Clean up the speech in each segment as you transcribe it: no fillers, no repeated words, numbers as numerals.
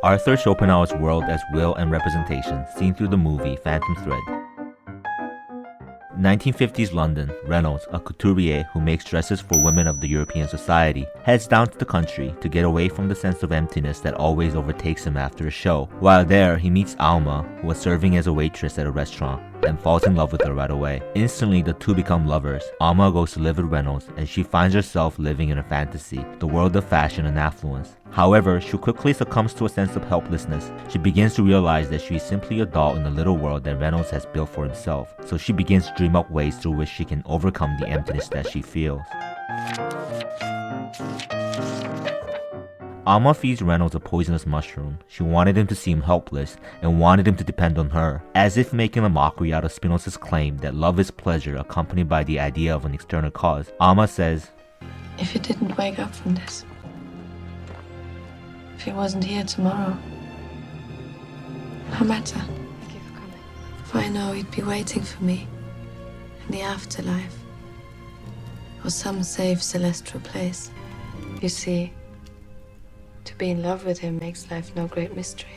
Arthur Schopenhauer's world as will and representation seen through the movie Phantom Thread. 1950s London, Reynolds, a couturier who makes dresses for women of the European society, heads down to the country to get away from the sense of emptiness that always overtakes him after a show. While there, he meets Alma, who was serving as a waitress at a restaurant, and falls in love with her right away. Instantly, the two become lovers. Alma goes to live with Reynolds, and she finds herself living in a fantasy, the world of fashion and affluence. However, she quickly succumbs to a sense of helplessness. She begins to realize that she is simply a doll in the little world that Reynolds has built for himself, so she begins to dream up ways through which she can overcome the emptiness that she feels. Alma feeds Reynolds a poisonous mushroom. She wanted him to seem helpless and wanted him to depend on her, as if making a mockery out of Spinoza's claim that love is pleasure accompanied by the idea of an external cause. Alma says, "If he didn't wake up from this, if he wasn't here tomorrow, no matter. Thank you for coming. For I know he'd be waiting for me in the afterlife, or some safe celestial place. You see, to be in love with him makes life no great mystery."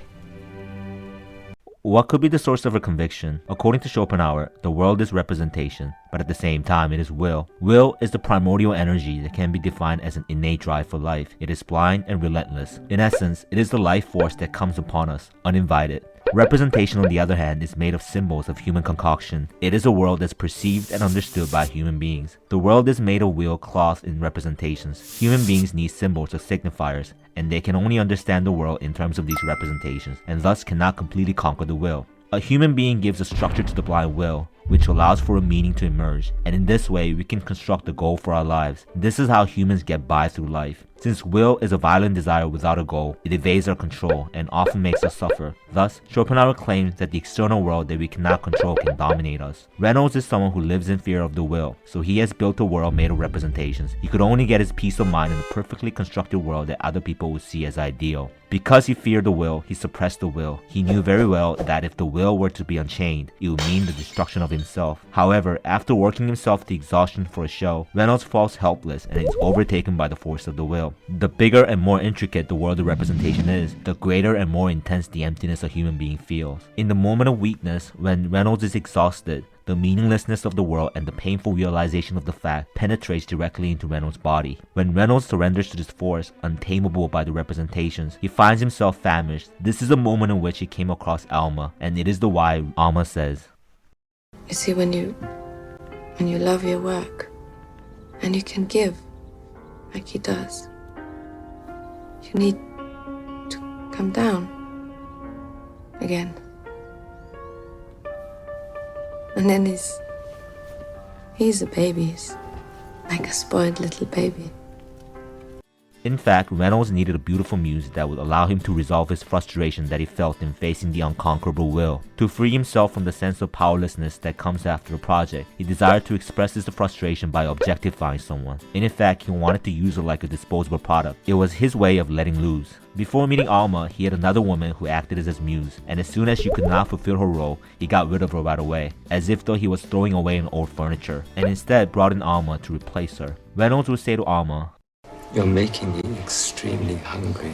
What could be the source of her conviction? According to Schopenhauer, the world is representation, but at the same time it is will. Will is the primordial energy that can be defined as an innate drive for life. It is blind and relentless. In essence, it is the life force that comes upon us, uninvited. Representation, on the other hand, is made of symbols of human concoction. It is a world that's perceived and understood by human beings. The world is made of will clothed in representations. Human beings need symbols or signifiers, and they can only understand the world in terms of these representations, and thus cannot completely conquer the will. A human being gives a structure to the blind will, which allows for a meaning to emerge, and in this way we can construct a goal for our lives. This is how humans get by through life. Since will is a violent desire without a goal, it evades our control and often makes us suffer. Thus, Schopenhauer claims that the external world that we cannot control can dominate us. Reynolds is someone who lives in fear of the will, so he has built a world made of representations. He could only get his peace of mind in a perfectly constructed world that other people would see as ideal. Because he feared the will, he suppressed the will. He knew very well that if the will were to be unchained, it would mean the destruction of himself. However, after working himself to exhaustion for a show, Reynolds falls helpless and is overtaken by the force of the will. The bigger and more intricate the world of representation is, the greater and more intense the emptiness a human being feels. In the moment of weakness, when Reynolds is exhausted, the meaninglessness of the world and the painful realization of the fact penetrates directly into Reynolds' body. When Reynolds surrenders to this force, untamable by the representations, he finds himself famished. This is a moment in which he came across Alma, and it is the why Alma says, You see, when you love your work, and you can give, like he does, you need to come down again. And then he's a baby. He's like a spoiled little baby. In fact, Reynolds needed a beautiful muse that would allow him to resolve his frustration that he felt in facing the unconquerable will. To free himself from the sense of powerlessness that comes after a project, he desired to express his frustration by objectifying someone. And in fact, he wanted to use her like a disposable product. It was his way of letting loose. Before meeting Alma, he had another woman who acted as his muse, and as soon as she could not fulfill her role, he got rid of her right away, as if though he was throwing away an old furniture, and instead brought in Alma to replace her. Reynolds would say to Alma, "You're making me extremely hungry."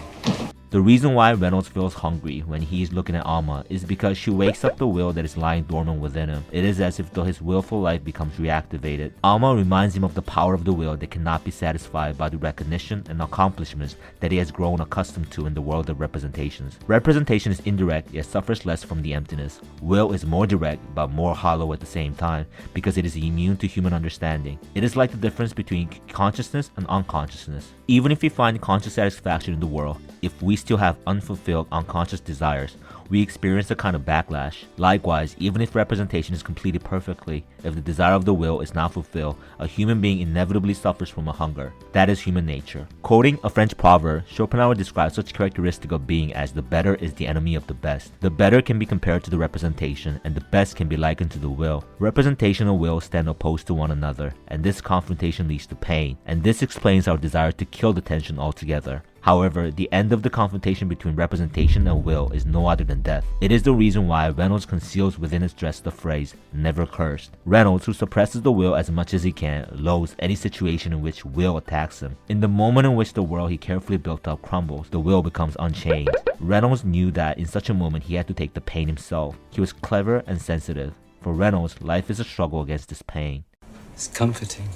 The reason why Reynolds feels hungry when he is looking at Alma is because she wakes up the will that is lying dormant within him. It is as if though his willful life becomes reactivated. Alma reminds him of the power of the will that cannot be satisfied by the recognition and accomplishments that he has grown accustomed to in the world of representations. Representation is indirect yet suffers less from the emptiness. Will is more direct but more hollow at the same time because it is immune to human understanding. It is like the difference between consciousness and unconsciousness. Even if we find conscious satisfaction in the world, if we still have unfulfilled unconscious desires, we experience a kind of backlash. Likewise, even if representation is completed perfectly, if the desire of the will is not fulfilled, a human being inevitably suffers from a hunger. That is human nature. Quoting a French proverb, Schopenhauer describes such characteristic of being as the better is the enemy of the best. The better can be compared to the representation, and the best can be likened to the will. Representation and will stand opposed to one another, and this confrontation leads to pain, and this explains our desire to kill the tension altogether. However, the end of the confrontation between representation and will is no other than death. It is the reason why Reynolds conceals within his dress the phrase, never cursed. Reynolds, who suppresses the will as much as he can, loathes any situation in which will attacks him. In the moment in which the world he carefully built up crumbles, the will becomes unchanged. Reynolds knew that in such a moment he had to take the pain himself. He was clever and sensitive. For Reynolds, life is a struggle against this pain. It's comforting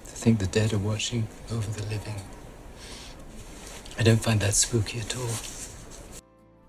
to think the dead are watching over the living. I don't find that spooky at all.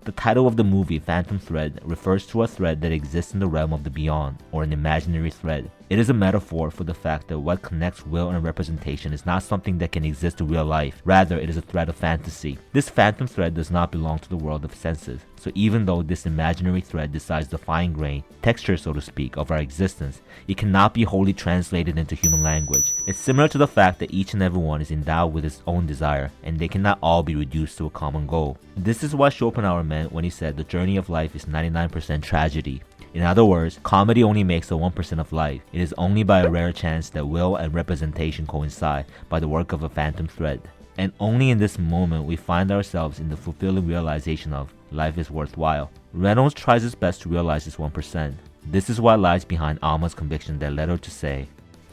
The title of the movie, Phantom Thread, refers to a thread that exists in the realm of the beyond, or an imaginary thread. It is a metaphor for the fact that what connects will and representation is not something that can exist in real life. Rather, it is a thread of fantasy. This phantom thread does not belong to the world of senses. So even though this imaginary thread decides the fine-grained texture, so to speak, of our existence, it cannot be wholly translated into human language. It's similar to the fact that each and every one is endowed with its own desire, and they cannot all be reduced to a common goal. This is what Schopenhauer meant when he said the journey of life is 99% tragedy. In other words, comedy only makes the 1% of life. It is only by a rare chance that will and representation coincide by the work of a phantom thread. And only in this moment we find ourselves in the fulfilling realization of life is worthwhile. Reynolds tries his best to realize this 1%. This is what lies behind Alma's conviction that led her to say,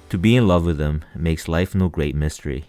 "To be in love with him makes life no great mystery."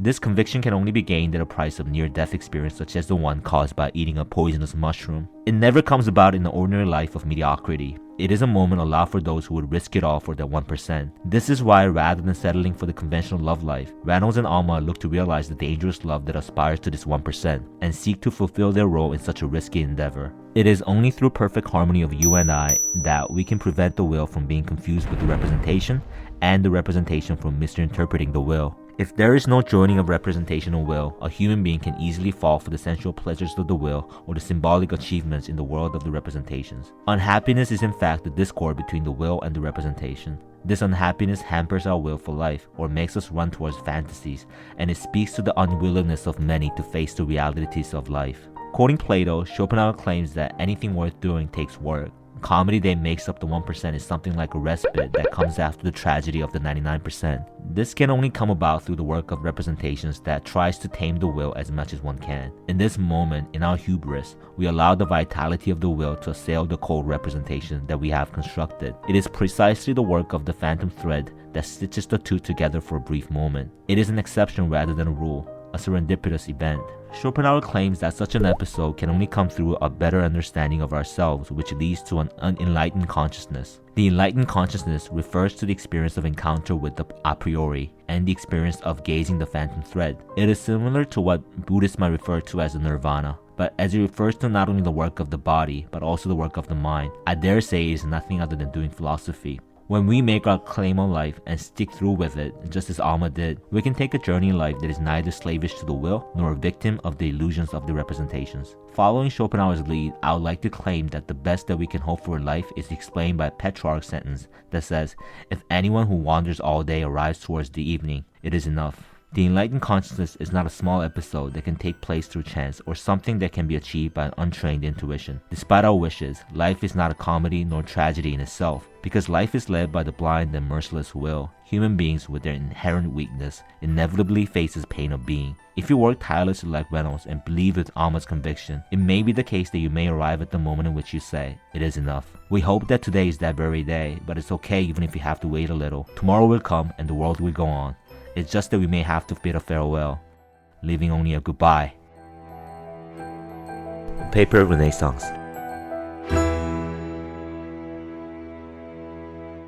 This conviction can only be gained at a price of near-death experience such as the one caused by eating a poisonous mushroom. It never comes about in the ordinary life of mediocrity. It is a moment allowed for those who would risk it all for that 1%. This is why, rather than settling for the conventional love life, Raynolds and Alma look to realize the dangerous love that aspires to this 1% and seek to fulfill their role in such a risky endeavor. It is only through perfect harmony of you and I that we can prevent the will from being confused with the representation and the representation from misinterpreting the will. If there is no joining of representation and will, a human being can easily fall for the sensual pleasures of the will or the symbolic achievements in the world of the representations. Unhappiness is in fact the discord between the will and the representation. This unhappiness hampers our will for life or makes us run towards fantasies, and it speaks to the unwillingness of many to face the realities of life. Quoting Plato, Schopenhauer claims that anything worth doing takes work. Comedy that makes up the 1% is something like a respite that comes after the tragedy of the 99%. This can only come about through the work of representations that tries to tame the will as much as one can. In this moment, in our hubris, we allow the vitality of the will to assail the cold representation that we have constructed. It is precisely the work of the phantom thread that stitches the two together for a brief moment. It is an exception rather than a rule, a serendipitous event. Schopenhauer claims that such an episode can only come through a better understanding of ourselves, which leads to an unenlightened consciousness. The enlightened consciousness refers to the experience of encounter with the a priori and the experience of gazing the phantom thread. It is similar to what Buddhists might refer to as the nirvana, but as it refers to not only the work of the body, but also the work of the mind, I dare say it is nothing other than doing philosophy. When we make our claim on life and stick through with it, just as Alma did, we can take a journey in life that is neither slavish to the will nor a victim of the illusions of the representations. Following Schopenhauer's lead, I would like to claim that the best that we can hope for in life is explained by a Petrarch's sentence that says, "If anyone who wanders all day arrives towards the evening, it is enough." The enlightened consciousness is not a small episode that can take place through chance or something that can be achieved by an untrained intuition. Despite our wishes, life is not a comedy nor tragedy in itself, because life is led by the blind and merciless will. Human beings with their inherent weakness inevitably faces pain of being. If you work tirelessly like Reynolds and believe with Alma's conviction, it may be the case that you may arrive at the moment in which you say, "It is enough." We hope that today is that very day, but it's okay even if you have to wait a little. Tomorrow will come and the world will go on. It's just that we may have to bid a farewell, leaving only a goodbye. Paper Renaissance.